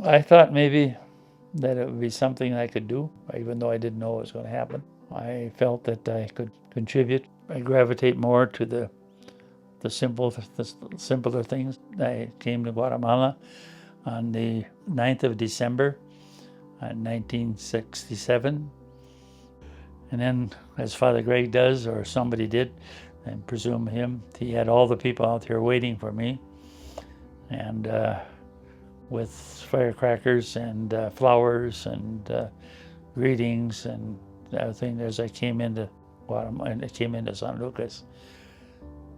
I thought maybe that it would be something I could do, even though I didn't know it was going to happen. I felt that I could contribute. I gravitate more to the simpler things. I came to Guatemala on the 9th of December in 1967. And then, as Father Greg does, or somebody did, I presume him, he had all the people out there waiting for me. And with firecrackers and flowers and greetings and everything as I came into Guatemala and I came into San Lucas.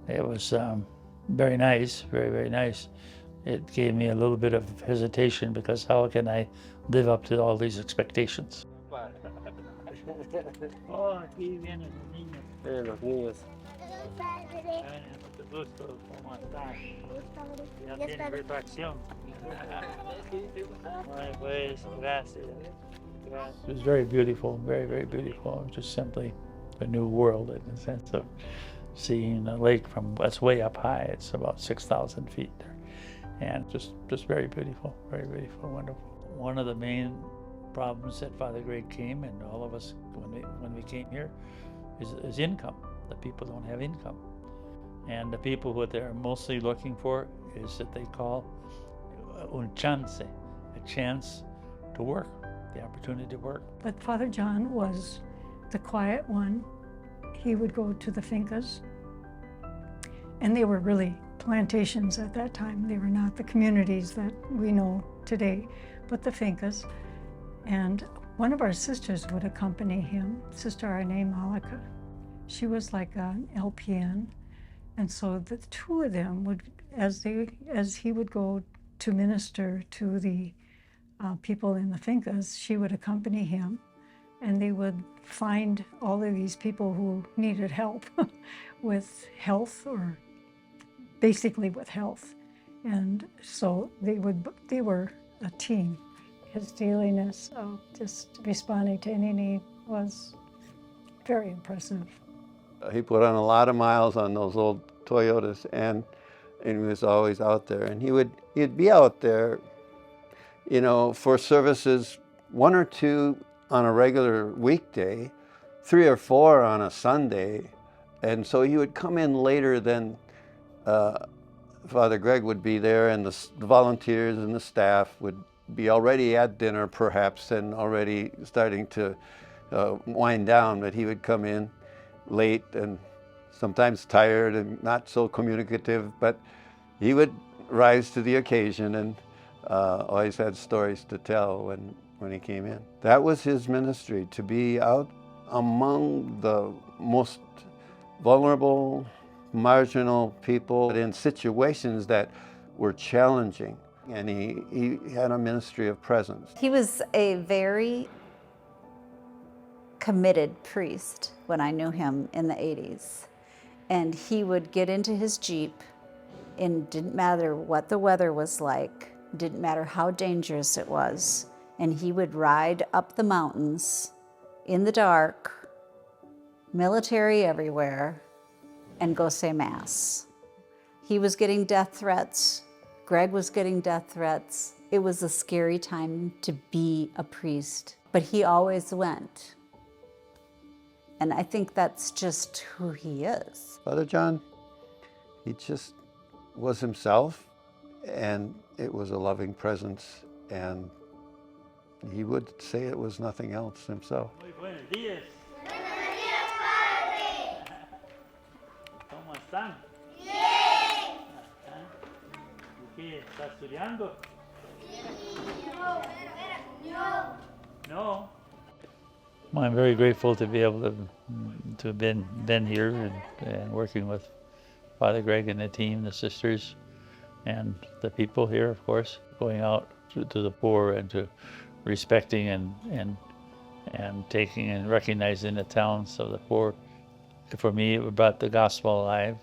It was very nice, very, very nice. It gave me a little bit of hesitation because how can I live up to all these expectations? Oh, aquí vienen los niños. Los niños. Mucho gusto, ¿cómo están? Ya tienen refacción. Pues, gracias. It was very beautiful, very, very beautiful. It was just simply a new world in the sense of seeing a lake from, that's way up high. It's about 6,000 feet there. And just very beautiful, wonderful. One of the main problems that Father Greg came and all of us when we came here is income. The people don't have income. And the people what they're mostly looking for is that they call un chance, a chance to work, the opportunity to work. But Father John was the quiet one. He would go to the fincas, and they were really plantations at that time. They were not the communities that we know today, but the fincas. And one of our sisters would accompany him, Sister Arne Malika. She was like an LPN, and so the two of them would, as he would go to minister to the people in the fincas, she would accompany him, and they would find all of these people who needed help with health, or basically with health. And so they were a team. His dailiness of just responding to any need was very impressive. He put on a lot of miles on those old Toyotas, and he was always out there. And he'd be out there, you know, for services, 1 or 2 on a regular weekday, 3 or 4 on a Sunday. And so he would come in later than Father Greg would be there, and the volunteers and the staff would be already at dinner perhaps and already starting to wind down, but he would come in late and sometimes tired and not so communicative, but he would rise to the occasion and always had stories to tell when he came in. That was his ministry, to be out among the most vulnerable, marginal people in situations that were challenging. And he had a ministry of presence. He was a very committed priest when I knew him in the 80s. And he would get into his Jeep, and didn't matter what the weather was like, didn't matter how dangerous it was, and he would ride up the mountains in the dark, military everywhere, and go say Mass. He was getting death threats. Greg was getting death threats. It was a scary time to be a priest, but he always went. And I think that's just who he is. Father John, he just was himself, and it was a loving presence, and he would say it was nothing else himself. Muy buenos días. Buenos días, Padre. ¿Cómo están? Bien. ¿Y qué? ¿Está estudiando? No. No. Well, I'm very grateful to be able to have been here and working with Father Greg and the team, the sisters, and the people here, of course, going out to the poor and to respecting and taking and recognizing the talents of the poor. For me, it brought the gospel alive.